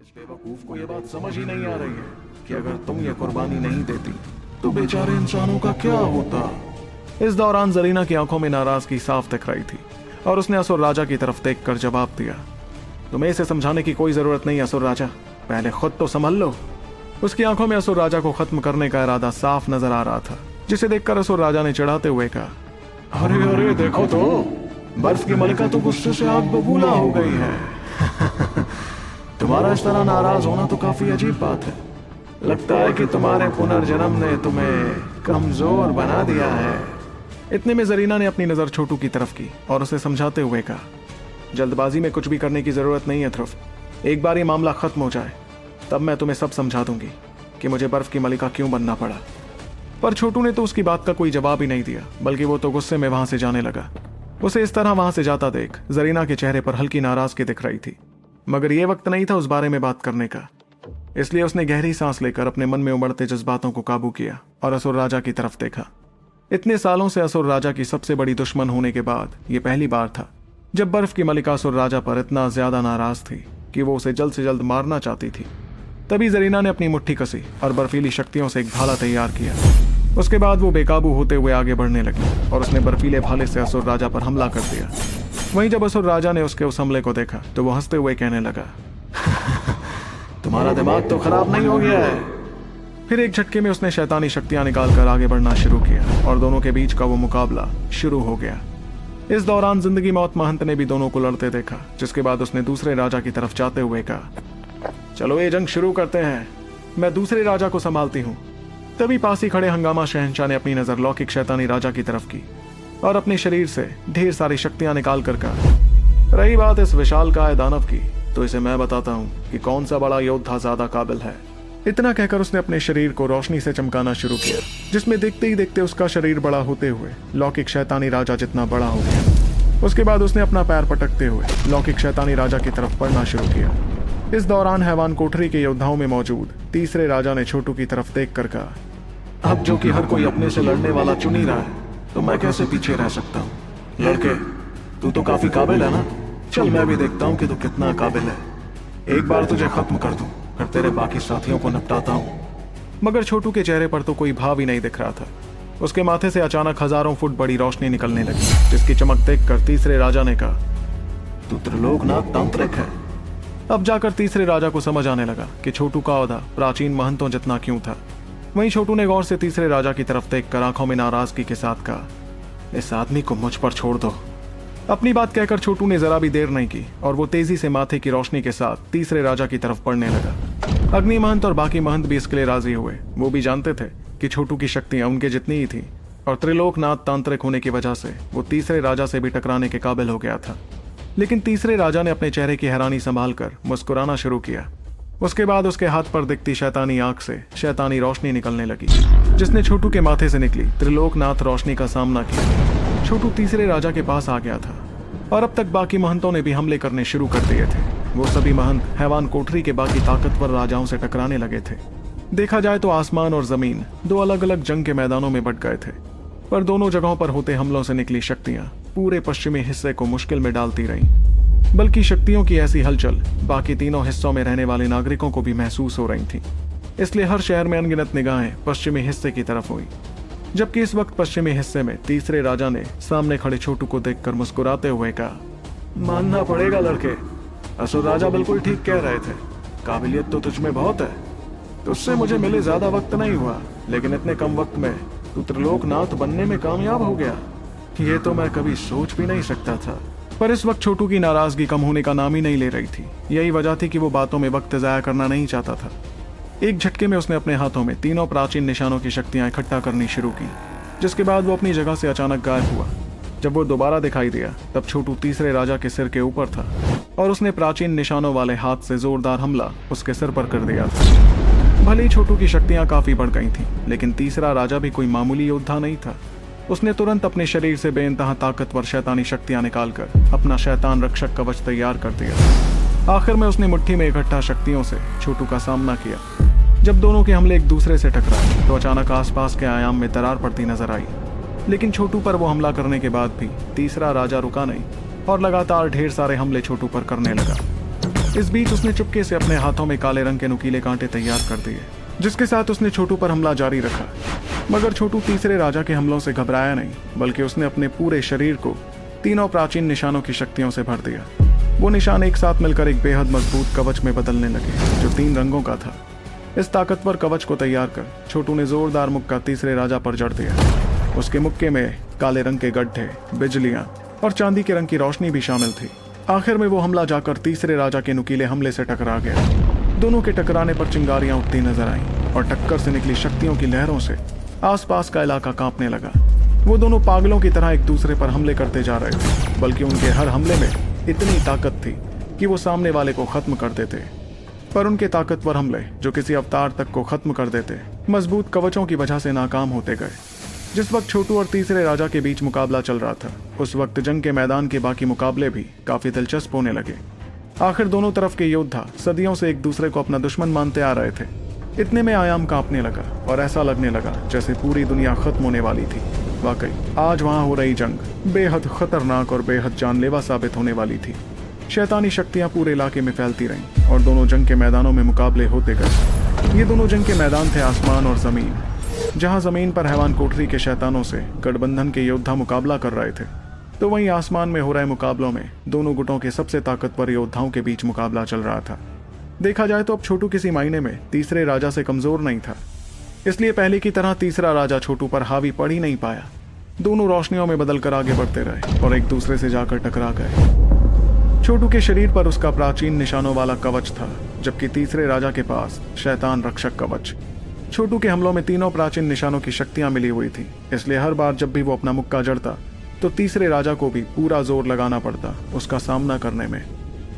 बेवकूफ को ये बात समझ ही नहीं आ रही है कि अगर तुम ये कुर्बानी नहीं देती तो बेचारे इंसानों का क्या होता। इस दौरान जरीना की आंखों में नाराजगी साफ दिख रही थी और उसने असुर राजा की तरफ देखकर जवाब दिया, तुम्हें इसे समझाने की कोई जरूरत नहीं असुर राजा, पहले खुद तो संभल लो। उसकी आंखों में असुर राजा को खत्म करने का इरादा साफ नजर आ रहा था, जिसे देखकर असुर राजा ने चिढ़ाते हुए कहा, अरे अरे देखो तो बर्फ की मलिका तो गुस्से से आग बबूला हो गई है। तुम्हारा इस तरह नाराज होना तो काफी अजीब बात है। लगता है कि तुम्हारे पुनर्जन्म ने तुम्हें कमजोर बना दिया है। इतने में जरीना ने अपनी नजर छोटू की तरफ की और उसे समझाते हुए कहा, जल्दबाजी में कुछ भी करने की जरूरत नहीं है ध्रुव, एक बार ये मामला खत्म हो जाए तब मैं तुम्हें सब समझा दूंगी कि मुझे बर्फ की मलिका क्यों बनना पड़ा। पर छोटू ने तो उसकी बात का कोई जवाब ही नहीं दिया, बल्कि वो तो गुस्से में वहां से जाने लगा। उसे इस तरह वहां से जाता देख जरीना के चेहरे पर हल्की नाराजगी दिख रही थी, मगर यह वक्त नहीं था उस बारे में बात करने का। इसलिए उसने गहरी सांस लेकर अपने मन में उमड़ते जज्बातों को काबू किया और असुर राजा की तरफ देखा। इतने सालों से असुर राजा की सबसे बड़ी दुश्मन होने के बाद यह पहली बार था जब बर्फ की मलिका असुर राजा पर इतना ज्यादा नाराज थी कि वो उसे जल्द से जल्द मारना चाहती थी। तभी जरीना ने अपनी मुट्ठी कसी और बर्फीली शक्तियों से एक भाला तैयार किया। उसके बाद वो बेकाबू होते हुए आगे बढ़ने लगी और उसने बर्फीले भाले से असुर राजा पर हमला कर दिया। वहीं जब असुर राजा ने उसके उस हमले को देखा तो वो हंसते हुए कहने लगा, तुम्हारा दिमाग तो खराब नहीं हो गया है। फिर एक झटके में उसने शैतानी शक्तियां निकालकर आगे बढ़ना शुरू किया और दोनों के बीच का वो मुकाबला शुरू हो गया। इस दौरान जिंदगी मौत महंत ने भी दोनों को लड़ते देखा, जिसके बाद उसने दूसरे राजा की तरफ जाते हुए कहा, चलो ये जंग शुरू करते हैं, मैं दूसरे राजा को संभालती हूँ। तभी पास ही खड़े हंगामा शहंशाह ने अपनी नजर लौकिक शैतानी राजा की तरफ की और अपने शरीर से ढेर सारी शक्तियां निकाल कर कहा, रही बात इस विशालकाय दानव की तो इसे मैं बताता हूँ कि कौन सा बड़ा योद्धा ज्यादा काबिल है। इतना कहकर उसने अपने शरीर को रोशनी से चमकाना शुरू किया, जिसमें देखते ही देखते उसका शरीर बड़ा होते हुए लौकिक शैतानी राजा जितना बड़ा हो गया। उसके बाद उसने अपना पैर पटकते हुए लौकिक शैतानी राजा की तरफ बढ़ना शुरू किया। इस दौरान हैवान कोठरी के योद्धाओं में मौजूद तीसरे राजा ने छोटू की तरफ देख कर कहा, अब जो कि हर कोई अपने से लड़ने वाला चुन ही रहा है तो मैं कैसे पीछे रह सकता हूँ। लड़के तू तो काफी काबिल है ना, चल मैं भी देखता हूँ कि तू कितना काबिल है। एक बार तुझे खत्म कर दूं, फिर तेरे बाकी साथियों को निपटाता हूँ। मगर छोटू के चेहरे पर तो कोई भाव ही नहीं दिख रहा था। उसके माथे से अचानक हजारों फुट बड़ी रोशनी निकलने लगी, जिसकी चमक देखकर तीसरे राजा ने कहा, तू त्रिलोकनाथ तांत्रिक है। अब जाकर तीसरे राजा को समझ आने लगा कि छोटू का औहदा प्राचीन महंतों जितना क्यों था। वहीं छोटू ने गौर से तीसरे राजा की तरफ देखकर आंखों में नाराजगी के साथ कहा, इस आदमी को मुझ पर छोड़ दो। अपनी बात कहकर छोटू ने जरा भी देर नहीं की और वो तेजी से माथे की रोशनी के साथ तीसरे राजा की तरफ बढ़ने लगा। अग्नि महंत और बाकी महंत भी इसके लिए राजी हुए। वो भी जानते थे कि छोटू की शक्तियां उनके जितनी ही थी और त्रिलोकनाथ तांत्रिक होने की वजह से वो तीसरे राजा से भी टकराने के काबिल हो गया था। लेकिन तीसरे राजा ने अपने चेहरे की हैरानी संभाल कर मुस्कुराना शुरू किया। उसके बाद उसके हाथ पर दिखती शैतानी आंख से शैतानी रोशनी निकलने लगी, जिसने छोटू के माथे से निकली त्रिलोकनाथ रोशनी का सामना किया। छोटू तीसरे राजा के पास आ गया था और अब तक बाकी महंतों ने भी हमले करने शुरू कर दिए थे। वो सभी महंत हैवान कोठरी के बाकी ताकतवर राजाओं से टकराने लगे थे। देखा जाए तो आसमान और जमीन दो अलग अलग जंग के मैदानों में बट गए थे, पर दोनों जगहों पर होते हमलों से निकली शक्तियां पूरे पश्चिमी हिस्से को मुश्किल में डालती रहीं। बल्कि शक्तियों की ऐसी हलचल बाकी तीनों हिस्सों में रहने वाले नागरिकों को भी महसूस हो रही थी। इसलिए हर शहर में अनगिनत निगाहें पश्चिमी हिस्से की तरफ हुई। जबकि इस वक्त पश्चिमी हिस्से में तीसरे राजा ने सामने खड़े छोटू को देखकर मुस्कुराते हुए कहा, मानना पड़ेगा लड़के, असुर राजा बिल्कुल ठीक कह रहे थे, काबिलियत तो तुझमें बहुत है। तुझसे मुझे मिले ज्यादा वक्त नहीं हुआ, लेकिन इतने कम वक्त में तू त्रिलोकनाथ बनने में कामयाब हो गया, ये तो मैं कभी सोच भी नहीं सकता था। पर इस वक्त छोटू की नाराजगी कम होने का नाम ही नहीं ले रही थी। यही वजह थी कि वो बातों में वक्त जाया करना नहीं चाहता था। एक झटके में उसने अपने हाथों में तीनों प्राचीन निशानों की शक्तियां इकट्ठा करनी शुरू की, जिसके बाद वो अपनी जगह से अचानक गायब हुआ। जब वो दोबारा दिखाई दिया तब छोटू तीसरे राजा के सिर के ऊपर था और उसने प्राचीन निशानों वाले हाथ से जोरदार हमला उसके सिर पर कर दिया था। भले ही छोटू की शक्तियां काफी बढ़ गई थीं, लेकिन तीसरा राजा भी कोई मामूली योद्धा नहीं था। उसने तुरंत अपने शरीर से बेइंतहा ताकतवर शैतानी शक्तियां निकालकर अपना शैतान रक्षक कवच तैयार कर दिया। आखिर में उसने मुट्ठी में इकट्ठा शक्तियों से छोटू का सामना किया। जब दोनों के हमले एक दूसरे से टकराए तो अचानक आसपास के आयाम में दरार पड़ती नजर आई। लेकिन छोटू पर वो हमला करने के बाद भी तीसरा राजा रुका नहीं और लगातार ढेर सारे हमले छोटू पर करने लगा। इस बीच उसने चुपके से अपने हाथों में काले रंग के नुकीले कांटे तैयार कर दिए, जिसके साथ उसने छोटू पर हमला जारी रखा। मगर छोटू तीसरे राजा के हमलों से घबराया नहीं, बल्कि उसने अपने पूरे शरीर को तीनों प्राचीन निशानों की शक्तियों से भर दिया। वो निशान एक साथ मिलकर एक बेहद मजबूत कवच में बदलने लगे, जो 3 रंगों का था। इस ताकतवर कवच को तैयार कर छोटू ने जोरदार मुक्का तीसरे राजा पर जड़ दिया। उसके मुक्के में काले रंग के गड्ढे, बिजलियां और चांदी के रंग की रोशनी भी शामिल थी। आखिर में वो हमला जाकर तीसरे राजा के नुकीले हमले से टकरा गया। दोनों के टकराने पर चिंगारियां उठती नजर आईं और टक्कर से निकली शक्तियों की लहरों से आसपास का इलाका कांपने लगा। वो दोनों पागलों की तरह एक दूसरे पर हमले करते जा रहे थे, बल्कि उनके हर हमले में इतनी ताकत थी कि वो सामने वाले को खत्म कर देते। पर उनके ताकतवर हमले, जो किसी अवतार तक को खत्म कर देते, मजबूत कवचों की वजह से नाकाम होते गए। जिस वक्त छोटू और तीसरे राजा के बीच मुकाबला चल रहा था, उस वक्त जंग के मैदान के बाकी मुकाबले भी काफी दिलचस्प होने लगे। आखिर दोनों तरफ के योद्धा सदियों से एक दूसरे को अपना दुश्मन मानते आ रहे थे। इतने में आयाम कांपने लगा और ऐसा लगने लगा जैसे पूरी दुनिया खत्म होने वाली थी। वाकई आज वहां हो रही जंग बेहद खतरनाक और बेहद जानलेवा साबित होने वाली थी। शैतानी शक्तियां पूरे इलाके में फैलती रहीं और दोनों जंग के मैदानों में मुकाबले होते गए। ये दोनों जंग के मैदान थे आसमान और जमीन। जहां जमीन पर हैवान कोठरी के शैतानों से गठबंधन के योद्धा मुकाबला कर रहे थे, तो वहीं आसमान में हो रहे मुकाबलों में दोनों गुटों के सबसे ताकतवर योद्धाओं के बीच मुकाबला चल रहा था। देखा जाए तो अब छोटू किसी मायने में तीसरे राजा से कमजोर नहीं था, इसलिए पहले की तरह तीसरा राजा छोटू पर हावी पड़ ही नहीं पाया। दोनों रोशनियों में बदलकर आगे बढ़ते रहे और एक दूसरे से जाकर टकरा गए। छोटू के शरीर पर उसका प्राचीन निशानों वाला कवच था, जबकि तीसरे राजा के पास शैतान रक्षक कवच। छोटू के हमलों में तीनों प्राचीन निशानों की शक्तियां मिली हुई थी, इसलिए हर बार जब भी वो अपना मुक्का जड़ता तो तीसरे राजा को भी पूरा जोर लगाना पड़ता उसका सामना करने में।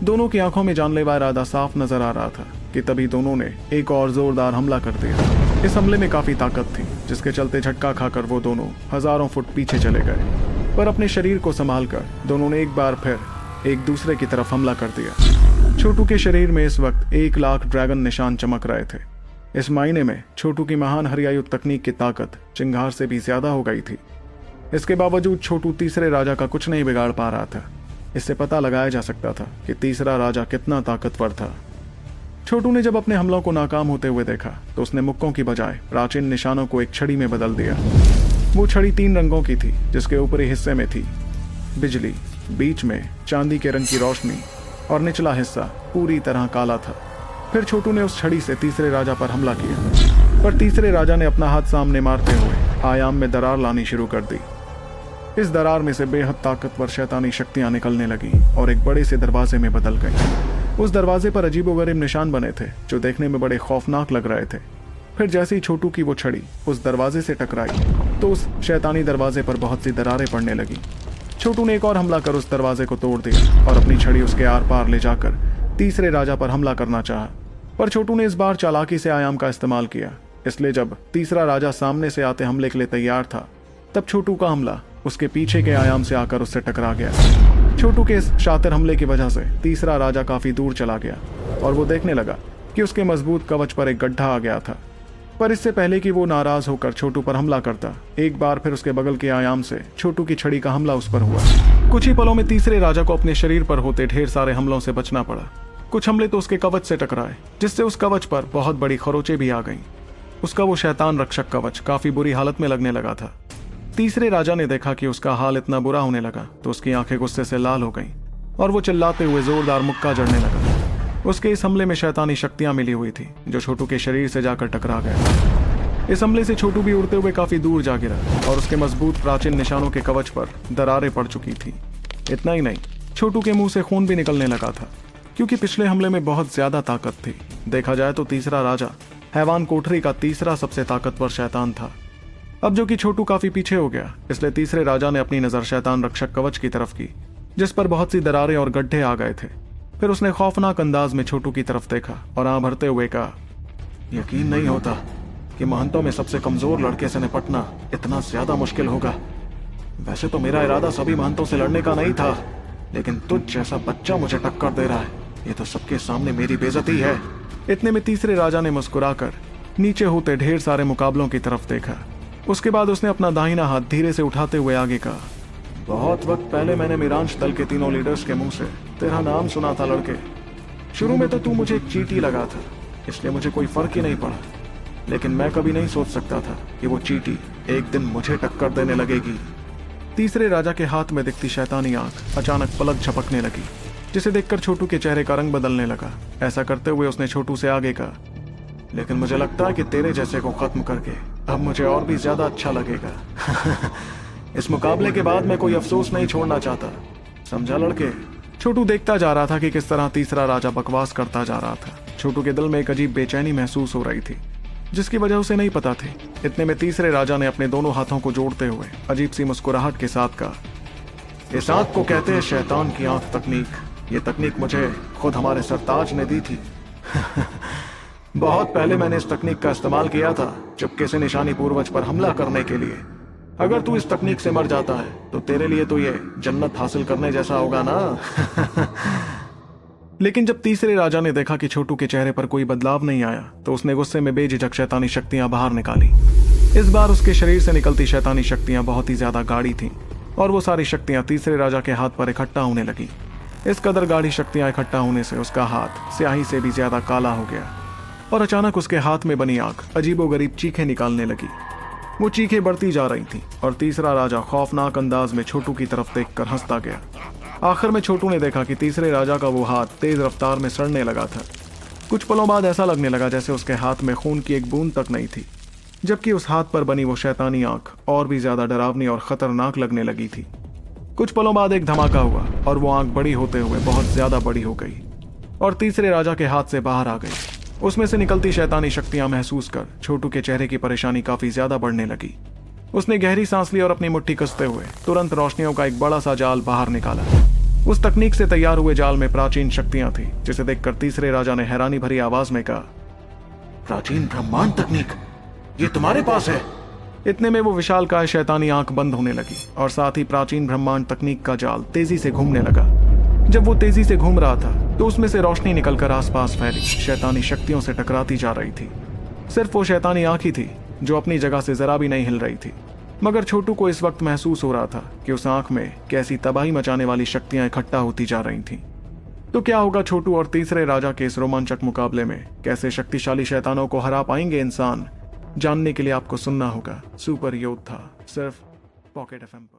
दोनों की आंखों में जानलेवा इरादा साफ नजर आ रहा था कि तभी दोनों ने एक और जोरदार हमला कर दिया। इस हमले में काफी ताकत थी, जिसके चलते झटका खाकर वो दोनों हजारों फुट पीछे चले गए। पर अपने शरीर को संभाल कर दोनों ने एक बार फिर एक दूसरे की तरफ हमला कर दिया। छोटू के शरीर में इस वक्त 1 लाख ड्रैगन निशान चमक रहे थे। इस मायने में छोटू की महान हरियायु तकनीक की ताकत चिंगार से भी ज्यादा हो गई थी। इसके बावजूद छोटू तीसरे राजा का कुछ नहीं बिगाड़ पा रहा था। इससे पता लगाया जा सकता था कि तीसरा राजा कितना ताकतवर था। छोटू ने जब अपने हमलों को नाकाम होते हुए देखा तो उसने मुक्कों की बजाय प्राचीन निशानों को एक छड़ी में बदल दिया। वो छड़ी 3 रंगों की थी, जिसके ऊपरी हिस्से में थी बिजली, बीच में चांदी के रंग की रोशनी और निचला हिस्सा पूरी तरह काला था। फिर छोटू ने उस छड़ी से तीसरे राजा पर हमला किया, पर तीसरे राजा ने अपना हाथ सामने मारते हुए आयाम में दरार लानी शुरू कर दी। इस दरार में से बेहद ताकतवर शैतानी शक्तियां निकलने लगी और एक बड़े से दरवाजे में बदल गई। उस दरवाजे पर अजीबोगरीब निशान बने थे, जो देखने में बड़े खौफनाक लग रहे थे। फिर जैसे ही छोटू की वो छड़ी उस दरवाजे से टकराई तो उस शैतानी दरवाजे पर बहुत सी दरारें पड़ने लगी। छोटू ने एक और हमला कर उस दरवाजे को तोड़ दिया और अपनी छड़ी उसके आर पार ले जाकर तीसरे राजा पर हमला करना चाहा। पर छोटू ने इस बार चालाकी से आयाम का इस्तेमाल किया, इसलिए जब तीसरा राजा सामने से आते हमले के लिए तैयार था, तब छोटू का हमला उसके पीछे के आयाम से आकर उससे टकरा गया। छोटू के इस शातिर हमले की वजह से तीसरा राजा काफी दूर चला गया और वो देखने लगा कि उसके मजबूत कवच पर एक गड्ढा आ गया था। पर इससे पहले कि वो नाराज होकर छोटू पर हमला करता, एक बार फिर उसके बगल के आयाम से छोटू की छड़ी का हमला उस पर हुआ। कुछ ही पलों में तीसरे राजा को अपने शरीर पर होते ढेर सारे हमलों से बचना पड़ा। कुछ हमले तो उसके कवच से टकराए, जिससे उस कवच पर बहुत बड़ी खरोंचें भी आ गईं। उसका वो शैतान रक्षक कवच काफी बुरी हालत में लगने लगा था। तीसरे राजा ने देखा कि उसका हाल इतना बुरा होने लगा तो उसकी आंखें गुस्से से लाल हो गईं और वो चिल्लाते हुए जोरदार मुक्का जड़ने लगा। उसके इस हमले में शैतानी शक्तियां मिली हुई थी, जो छोटू के शरीर से जाकर टकरा गया। इस हमले से छोटू भी उड़ते हुए काफी दूर जा गिरा और उसके मजबूत प्राचीन निशानों के कवच पर दरारें पड़ चुकी थी। इतना ही नहीं, छोटू के मुंह से खून भी निकलने लगा था, क्योंकि पिछले हमले में बहुत ज्यादा ताकत थी। देखा जाए तो तीसरा राजा हैवान कोठरी का तीसरा सबसे ताकतवर शैतान था। अब जो कि छोटू काफी पीछे हो गया, इसलिए तीसरे राजा ने अपनी नजर शैतान रक्षक कवच की तरफ की, जिस पर बहुत सी दरारें और गड्ढे आ गए थे। फिर उसने खौफनाक अंदाज में छोटू की तरफ देखा और आं भरते हुए कहा, यकीन नहीं होता कि महंतों में सबसे कमजोर लड़के से निपटना इतना ज्यादा मुश्किल होगा। वैसे तो मेरा इरादा सभी महंतों से लड़ने का नहीं था, लेकिन तुझ जैसा बच्चा मुझे टक्कर दे रहा है, ये तो सबके सामने मेरी बेइज्जती है। इतने में तीसरे राजा ने मुस्कुराकर नीचे होते ढेर सारे मुकाबलों की तरफ देखा। उसके बाद उसने अपना दाहिना हाथ धीरे से उठाते हुए आगे कहा, बहुत वक्त पहले मैंने मीरांश दल के तीनों लीडर्स के मुंह से तेरा नाम सुना था लड़के, शुरू में तो तू मुझे एक चींटी लगा था, इसलिए मुझे कोई फर्क ही नहीं पड़ा, लेकिन मैं कभी नहीं सोच सकता था कि वो चींटी एक दिन मुझे टक्कर देने लगेगी। तीसरे राजा के हाथ में दिखती शैतानी आंख अचानक पलक झपकने लगी, जिसे देखकर छोटू के चेहरे का रंग बदलने लगा। ऐसा करते हुए उसने छोटू से आगे कहा, लेकिन मुझे लगता है कि तेरे जैसे को खत्म करके अब मुझे और भी ज्यादा अच्छा लगेगा। इस मुकाबले के बाद मैं कोई अफसोस नहीं छोड़ना चाहता, समझा लड़के? छोटू देखता जा रहा था कि किस तरह तीसरा राजा बकवास करता जा रहा था। छोटू के दिल में एक अजीब बेचैनी महसूस हो रही थी, जिसकी वजह उसे नहीं पता थी। इतने में तीसरे राजा ने अपने दोनों हाथों को जोड़ते हुए अजीब सी मुस्कुराहट के साथ कहा, इस आंख को कहते हैं शैतान की आंख तकनीक। ये तकनीक मुझे खुद हमारे सरताज ने दी थी। बहुत पहले मैंने इस तकनीक का इस्तेमाल किया था, चुपके से निशानी पूर्वज पर हमला करने के लिए। अगर तू इस तकनीक से मर जाता है तो तेरे लिए तो ये जन्नत हासिल करने जैसा होगा ना। लेकिन जब तीसरे राजा ने देखा कि छोटू के चेहरे पर कोई बदलाव नहीं आया, तो उसने गुस्से में बेझिझक शैतानी शक्तियां बाहर निकाली। इस बार उसके शरीर से निकलती शैतानी शक्तियां बहुत ही ज्यादा गाढ़ी थीं, और वो सारी शक्तियां तीसरे राजा के हाथ पर इकट्ठा होने लगी। इस कदर गाढ़ी शक्तियां इकट्ठा होने से उसका हाथ स्याही से भी ज्यादा काला हो गया, और अचानक उसके हाथ में बनी आंख अजीबोगरीब चीखें निकालने लगी। वो चीखें बढ़ती जा रही थीं, और तीसरा राजा खौफनाक अंदाज में छोटू की तरफ देखकर हंसता गया। आखिर में छोटू ने देखा कि तीसरे राजा का वो हाथ तेज रफ्तार में सड़ने लगा था। कुछ पलों बाद ऐसा लगने लगा जैसे उसके हाथ में खून की एक बूंद तक नहीं थी, जबकि उस हाथ पर बनी वो शैतानी आंख और भी ज्यादा डरावनी और खतरनाक लगने लगी थी। कुछ पलों बाद एक धमाका हुआ, और वो आंख बड़ी होते हुए बहुत ज्यादा बड़ी हो गई और तीसरे राजा के हाथ से बाहर आ गई। उसमें से निकलती शैतानी शक्तियां महसूस कर छोटू के चेहरे की परेशानी काफी ज्यादा बढ़ने लगी। उसने गहरी सांस ली और अपनी मुट्ठी कसते हुए तुरंत रोशनियों का एक बड़ा सा जाल बाहर निकाला। उस तकनीक से तैयार हुए जाल में प्राचीन शक्तियां थी, जिसे देखकर तीसरे राजा ने हैरानी भरी आवाज में कहा, प्राचीन ब्रह्मांड तकनीक, ये तुम्हारे पास है? इतने में वो विशालकाय शैतानी आंख बंद होने लगी, और साथ ही प्राचीन ब्रह्मांड तकनीक का जाल तेजी से घूमने लगा। जब वो तेजी से घूम रहा था तो उसमें से रोशनी निकलकर आसपास फैली शैतानी शक्तियों से टकराती जा रही थी। सिर्फ वो शैतानी आंख ही थी जो अपनी जगह से जरा भी नहीं हिल रही थी, मगर छोटू को इस वक्त महसूस हो रहा था कि उस आंख में कैसी तबाही मचाने वाली शक्तियां इकट्ठा होती जा रही थीं। तो क्या होगा छोटू और तीसरे राजा के इस रोमांचक मुकाबले में? कैसे शक्तिशाली शैतानों को हरा पाएंगे इंसान? जानने के लिए आपको सुनना होगा सुपर योद्धा, सिर्फ पॉकेट एफएम पर।